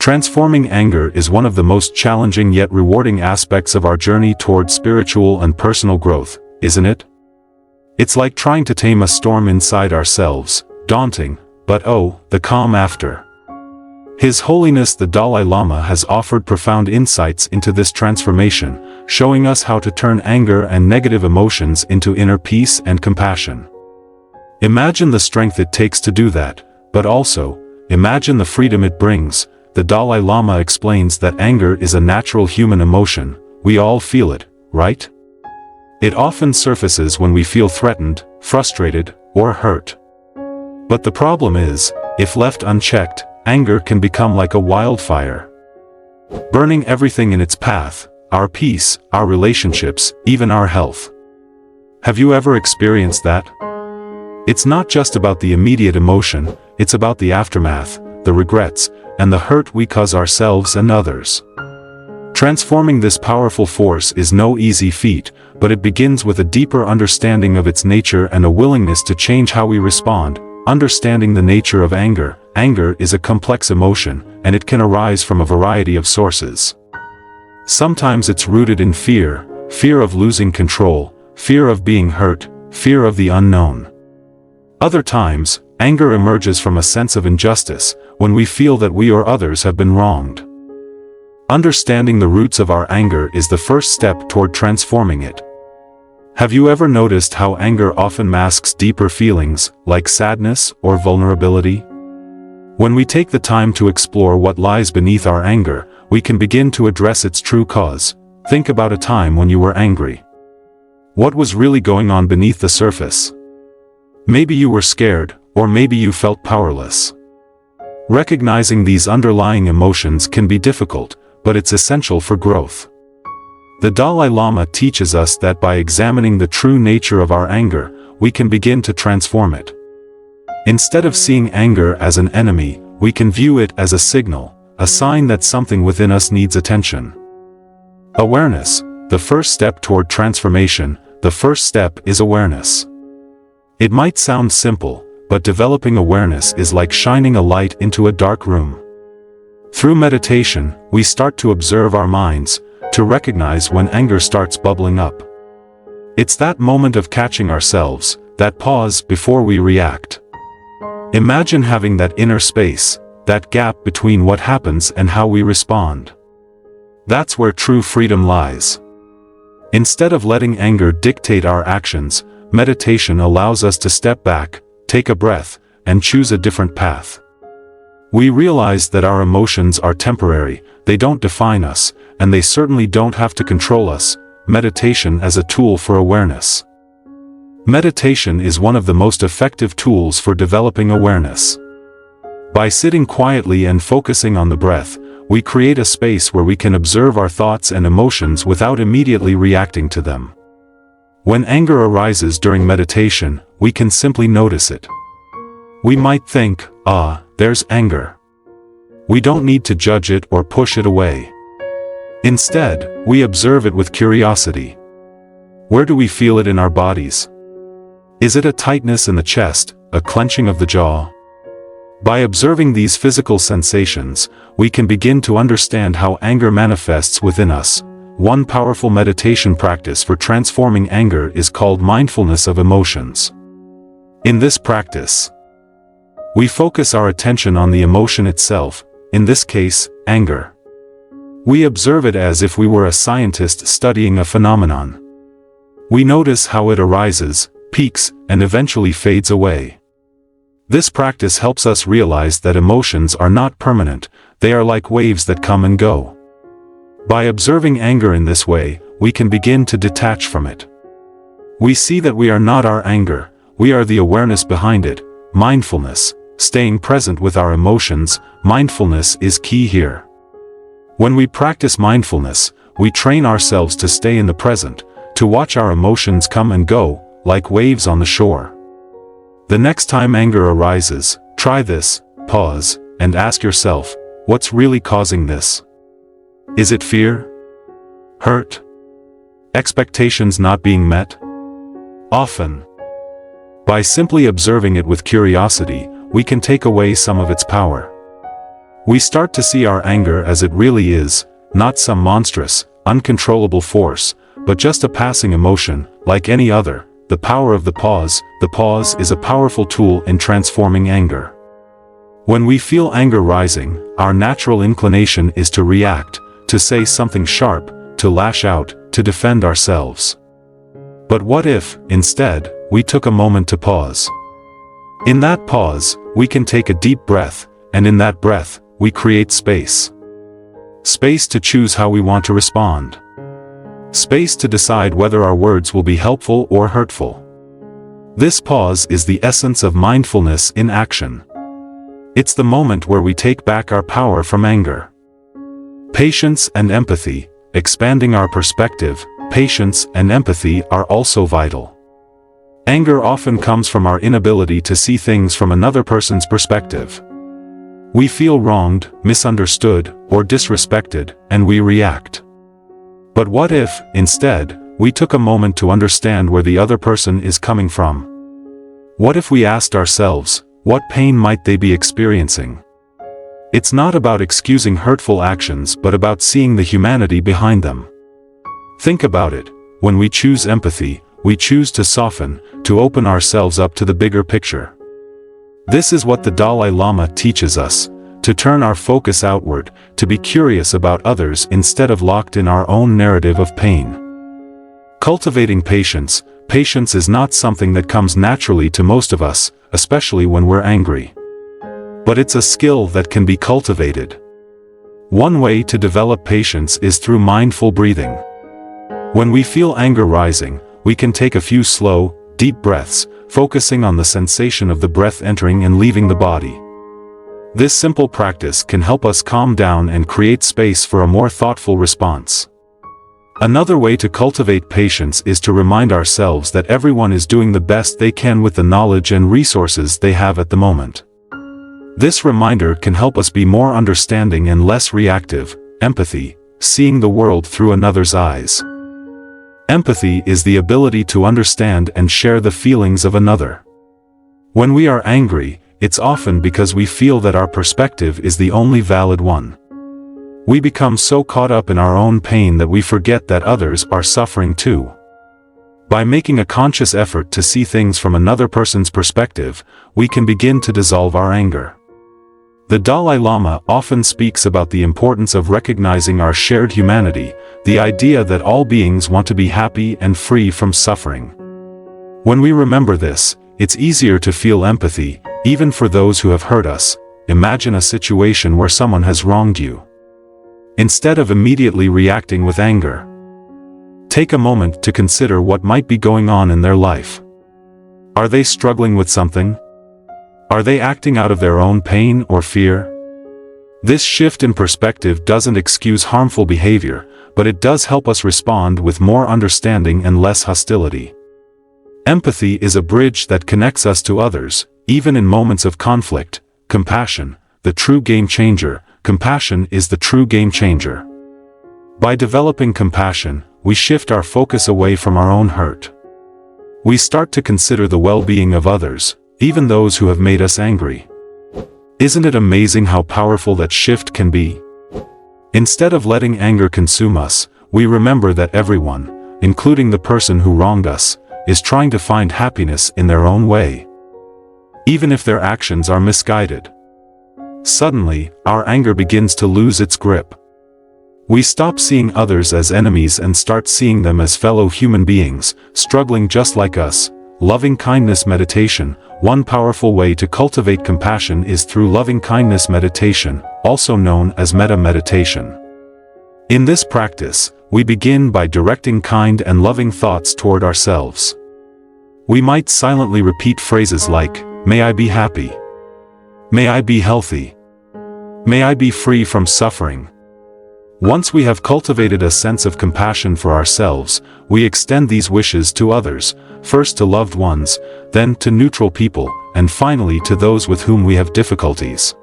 Transforming anger is one of the most challenging yet rewarding aspects of our journey toward spiritual and personal growth, isn't it? It's like trying to tame a storm inside ourselves, daunting, but oh, the calm after. His Holiness the Dalai Lama has offered profound insights into this transformation, showing us how to turn anger and negative emotions into inner peace and compassion. Imagine the strength it takes to do that, but also, imagine the freedom it brings. The Dalai Lama explains that anger is a natural human emotion. We all feel it, right? It often surfaces when we feel threatened, frustrated, or hurt. But the problem is, if left unchecked, anger can become like a wildfire, burning everything in its path, our peace, our relationships, even our health. Have you ever experienced that? It's not just about the immediate emotion, it's about the aftermath, the regrets, and the hurt we cause ourselves and others. Transforming this powerful force is no easy feat, but it begins with a deeper understanding of its nature and a willingness to change how we respond. Understanding the nature of anger. Anger is a complex emotion, and it can arise from a variety of sources. Sometimes it's rooted in fear, fear of losing control, fear of being hurt, fear of the unknown. Other times, anger emerges from a sense of injustice, when we feel that we or others have been wronged. Understanding the roots of our anger is the first step toward transforming it. Have you ever noticed how anger often masks deeper feelings, like sadness or vulnerability? When we take the time to explore what lies beneath our anger, we can begin to address its true cause. Think about a time when you were angry. What was really going on beneath the surface? Maybe you were scared, or maybe you felt powerless. Recognizing these underlying emotions can be difficult, but it's essential for growth. The Dalai Lama teaches us that by examining the true nature of our anger, we can begin to transform it. Instead of seeing anger as an enemy, we can view it as a signal, a sign that something within us needs attention. Awareness, the first step toward transformation. The first step is awareness. It might sound simple, but developing awareness is like shining a light into a dark room. Through meditation, we start to observe our minds, to recognize when anger starts bubbling up. It's that moment of catching ourselves, that pause before we react. Imagine having that inner space, that gap between what happens and how we respond. That's where true freedom lies. Instead of letting anger dictate our actions, meditation allows us to step back, take a breath, and choose a different path. We realize that our emotions are temporary, they don't define us, and they certainly don't have to control us. Meditation as a tool for awareness. Meditation is one of the most effective tools for developing awareness. By sitting quietly and focusing on the breath, we create a space where we can observe our thoughts and emotions without immediately reacting to them. When anger arises during meditation, we can simply notice it. We might think, there's anger. We don't need to judge it or push it away. Instead, we observe it with curiosity. Where do we feel it in our bodies? Is it a tightness in the chest, a clenching of the jaw? By observing these physical sensations, we can begin to understand how anger manifests within us. One powerful meditation practice for transforming anger is called mindfulness of emotions. In this practice, we focus our attention on the emotion itself, in this case, anger. We observe it as if we were a scientist studying a phenomenon. We notice how it arises, peaks, and eventually fades away. This practice helps us realize that emotions are not permanent, they are like waves that come and go. By observing anger in this way, we can begin to detach from it. We see that we are not our anger, we are the awareness behind it. Mindfulness, staying present with our emotions, mindfulness is key here. When we practice mindfulness, we train ourselves to stay in the present, to watch our emotions come and go, like waves on the shore. The next time anger arises, try this, pause, and ask yourself, what's really causing this? Is it fear? Hurt? Expectations not being met? Often. By simply observing it with curiosity, we can take away some of its power. We start to see our anger as it really is, not some monstrous, uncontrollable force, but just a passing emotion, like any other. The power of the pause. The pause is a powerful tool in transforming anger. When we feel anger rising, our natural inclination is to react, to say something sharp, to lash out, to defend ourselves. But what if, instead, we took a moment to pause? In that pause, we can take a deep breath, and in that breath, we create space. Space to choose how we want to respond. Space to decide whether our words will be helpful or hurtful. This pause is the essence of mindfulness in action. It's the moment where we take back our power from anger. Patience and empathy, expanding our perspective. Patience and empathy are also vital. Anger often comes from our inability to see things from another person's perspective. We feel wronged, misunderstood, or disrespected, and we react. But what if, instead, we took a moment to understand where the other person is coming from? What if we asked ourselves, what pain might they be experiencing? It's not about excusing hurtful actions but about seeing the humanity behind them. Think about it. When we choose empathy, we choose to soften, to open ourselves up to the bigger picture. This is what the Dalai Lama teaches us, to turn our focus outward, to be curious about others instead of locked in our own narrative of pain. Cultivating patience. Patience is not something that comes naturally to most of us, especially when we're angry. But it's a skill that can be cultivated. One way to develop patience is through mindful breathing. When we feel anger rising, we can take a few slow, deep breaths, focusing on the sensation of the breath entering and leaving the body. This simple practice can help us calm down and create space for a more thoughtful response. Another way to cultivate patience is to remind ourselves that everyone is doing the best they can with the knowledge and resources they have at the moment. This reminder can help us be more understanding and less reactive. Empathy, seeing the world through another's eyes. Empathy is the ability to understand and share the feelings of another. When we are angry, it's often because we feel that our perspective is the only valid one. We become so caught up in our own pain that we forget that others are suffering too. By making a conscious effort to see things from another person's perspective, we can begin to dissolve our anger. The Dalai Lama often speaks about the importance of recognizing our shared humanity, the idea that all beings want to be happy and free from suffering. When we remember this, it's easier to feel empathy, even for those who have hurt us. Imagine a situation where someone has wronged you. Instead of immediately reacting with anger, take a moment to consider what might be going on in their life. Are they struggling with something? Are they acting out of their own pain or fear? This shift in perspective doesn't excuse harmful behavior, but it does help us respond with more understanding and less hostility. Empathy is a bridge that connects us to others, even in moments of conflict. Compassion, the true game changer. Compassion is the true game changer. By developing compassion, we shift our focus away from our own hurt. We start to consider the well-being of others, even those who have made us angry. Isn't it amazing how powerful that shift can be? Instead of letting anger consume us, we remember that everyone, including the person who wronged us, is trying to find happiness in their own way, even if their actions are misguided. Suddenly, our anger begins to lose its grip. We stop seeing others as enemies and start seeing them as fellow human beings, struggling just like us. Loving kindness meditation. One powerful way to cultivate compassion is through loving kindness meditation, also known as metta meditation. In this practice, we begin by directing kind and loving thoughts toward ourselves. We might silently repeat phrases like, "May I be happy. May I be healthy. May I be free from suffering." Once we have cultivated a sense of compassion for ourselves, we extend these wishes to others, first to loved ones, then to neutral people, and finally to those with whom we have difficulties.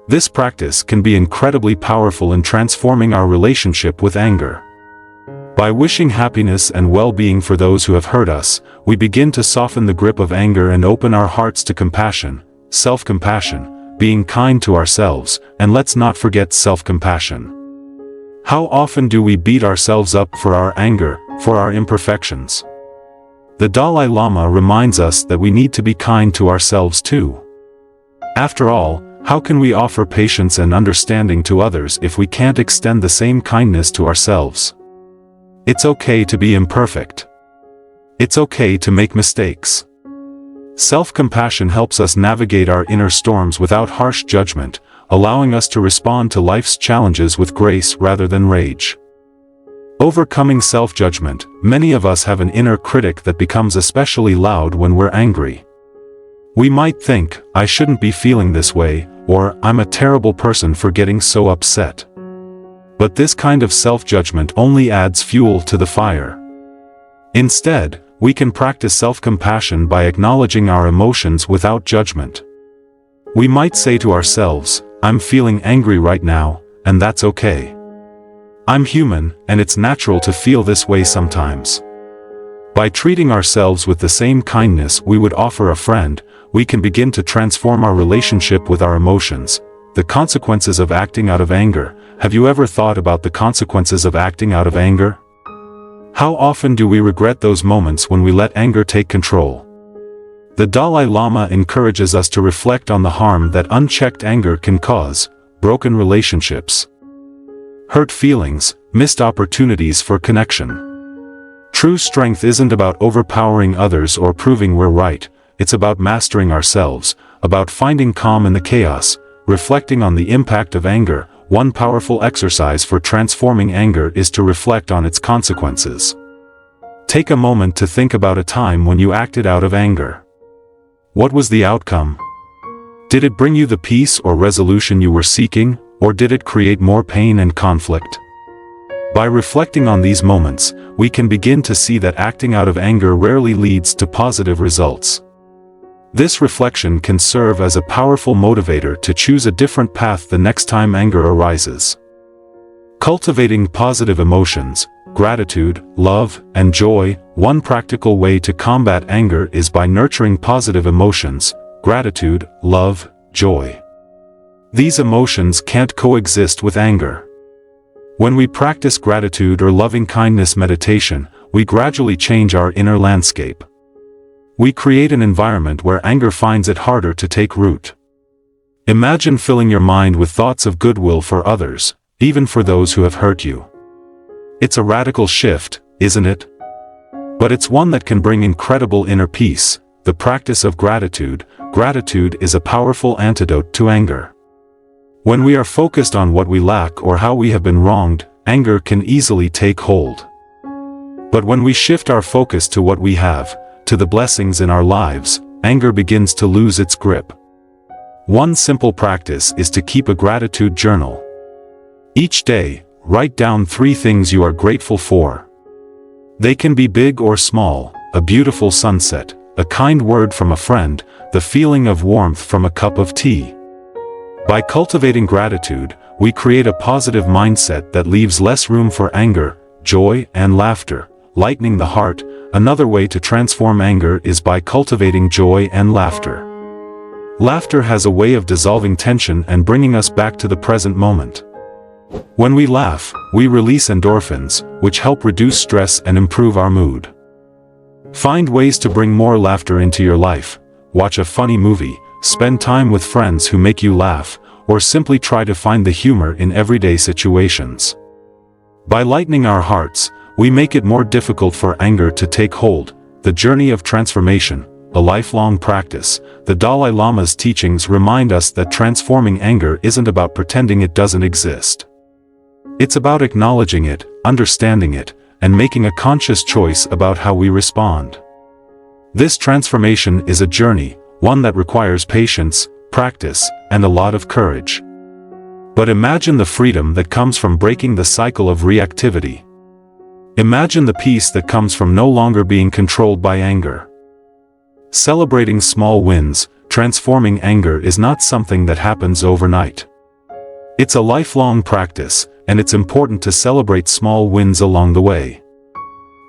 This practice can be incredibly powerful in transforming our relationship with anger. By wishing happiness and well-being for those who have hurt us, we begin to soften the grip of anger and open our hearts to compassion. Self-compassion, being kind to ourselves, and let's not forget self-compassion. How often do we beat ourselves up for our anger, for our imperfections? The Dalai Lama reminds us that we need to be kind to ourselves too. After all, how can we offer patience and understanding to others if we can't extend the same kindness to ourselves? It's okay to be imperfect. It's okay to make mistakes. Self-compassion helps us navigate our inner storms without harsh judgment, allowing us to respond to life's challenges with grace rather than rage. Overcoming self-judgment, many of us have an inner critic that becomes especially loud when we're angry. We might think, I shouldn't be feeling this way, or I'm a terrible person for getting so upset. But this kind of self-judgment only adds fuel to the fire. Instead, we can practice self-compassion by acknowledging our emotions without judgment. We might say to ourselves, I'm feeling angry right now, and that's okay. I'm human, and it's natural to feel this way sometimes. By treating ourselves with the same kindness we would offer a friend, we can begin to transform our relationship with our emotions. The consequences of acting out of anger. Have you ever thought about the consequences of acting out of anger? How often do we regret those moments when we let anger take control? The Dalai Lama encourages us to reflect on the harm that unchecked anger can cause: broken relationships, hurt feelings, missed opportunities for connection. True strength isn't about overpowering others or proving we're right. It's about mastering ourselves, about finding calm in the chaos, reflecting on the impact of anger. One powerful exercise for transforming anger is to reflect on its consequences. Take a moment to think about a time when you acted out of anger. What was the outcome? Did it bring you the peace or resolution you were seeking, or did it create more pain and conflict? By reflecting on these moments, we can begin to see that acting out of anger rarely leads to positive results. This reflection can serve as a powerful motivator to choose a different path the next time anger arises. Cultivating positive emotions, gratitude, love, and joy. One practical way to combat anger is by nurturing positive emotions, gratitude, love, joy. These emotions can't coexist with anger. When we practice gratitude or loving-kindness meditation, we gradually change our inner landscape. We create an environment where anger finds it harder to take root. Imagine filling your mind with thoughts of goodwill for others, even for those who have hurt you. It's a radical shift, isn't it? But it's one that can bring incredible inner peace. The practice of gratitude. Gratitude is a powerful antidote to anger. When we are focused on what we lack or how we have been wronged, anger can easily take hold. But when we shift our focus to what we have, to the blessings in our lives, anger begins to lose its grip. One simple practice is to keep a gratitude journal. Each day, write down 3 things you are grateful for. They can be big or small: a beautiful sunset, a kind word from a friend, the feeling of warmth from a cup of tea. By cultivating gratitude, we create a positive mindset that leaves less room for anger, joy, and laughter. Lightening the heart. Another way to transform anger is by cultivating joy and laughter. Laughter has a way of dissolving tension and bringing us back to the present moment. When we laugh, we release endorphins, which help reduce stress and improve our mood. Find ways to bring more laughter into your life. Watch a funny movie, spend time with friends who make you laugh, or simply try to find the humor in everyday situations. By lightening our hearts, we make it more difficult for anger to take hold. The journey of transformation, a lifelong practice. The Dalai Lama's teachings remind us that transforming anger isn't about pretending it doesn't exist. It's about acknowledging it, understanding it, and making a conscious choice about how we respond. This transformation is a journey, one that requires patience, practice, and a lot of courage. But imagine the freedom that comes from breaking the cycle of reactivity. Imagine the peace that comes from no longer being controlled by anger. Celebrating small wins. Transforming anger is not something that happens overnight. It's a lifelong practice, and it's important to celebrate small wins along the way.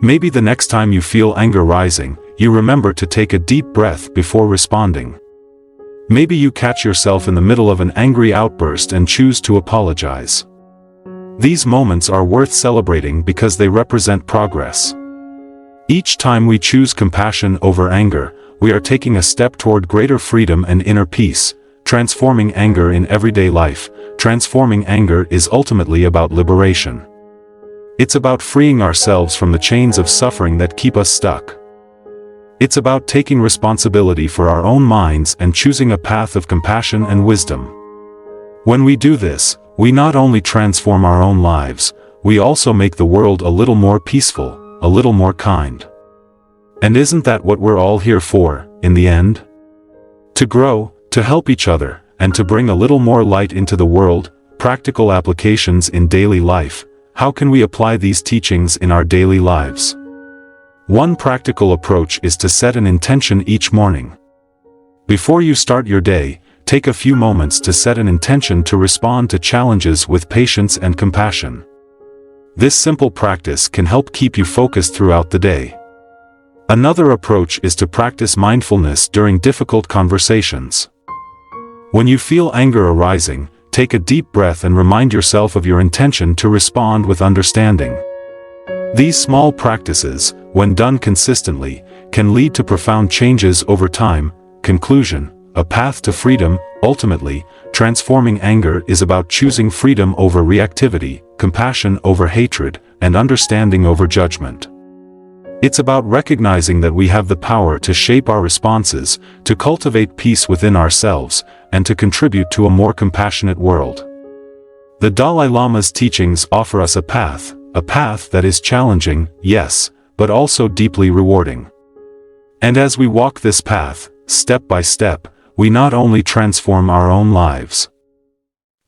Maybe the next time you feel anger rising, you remember to take a deep breath before responding. Maybe you catch yourself in the middle of an angry outburst and choose to apologize. These moments are worth celebrating because they represent progress. Each time we choose compassion over anger, we are taking a step toward greater freedom and inner peace, transforming anger in everyday life. Transforming anger is ultimately about liberation. It's about freeing ourselves from the chains of suffering that keep us stuck. It's about taking responsibility for our own minds and choosing a path of compassion and wisdom. When we do this, we not only transform our own lives, we also make the world a little more peaceful, a little more kind. And isn't that what we're all here for, in the end? To grow, to help each other, and to bring a little more light into the world. Practical applications in daily life. How can we apply these teachings in our daily lives? One practical approach is to set an intention each morning. Before you start your day, take a few moments to set an intention to respond to challenges with patience and compassion. This simple practice can help keep you focused throughout the day. Another approach is to practice mindfulness during difficult conversations. When you feel anger arising, take a deep breath and remind yourself of your intention to respond with understanding. These small practices, when done consistently, can lead to profound changes over time. Conclusion: a path to freedom. Ultimately, transforming anger is about choosing freedom over reactivity, compassion over hatred, and understanding over judgment. It's about recognizing that we have the power to shape our responses, to cultivate peace within ourselves, and to contribute to a more compassionate world. The Dalai Lama's teachings offer us a path that is challenging, yes, but also deeply rewarding. And as we walk this path, step by step, we not only transform our own lives,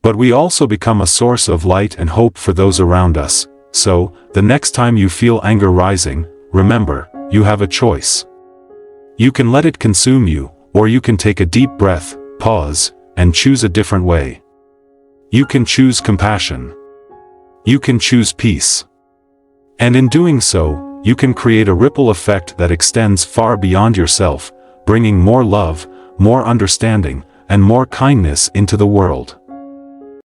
but we also become a source of light and hope for those around us. So, the next time you feel anger rising, remember, you have a choice. You can let it consume you, or you can take a deep breath, pause, and choose a different way. You can choose compassion. You can choose peace. And in doing so, you can create a ripple effect that extends far beyond yourself, bringing more love, more understanding, and more kindness into the world.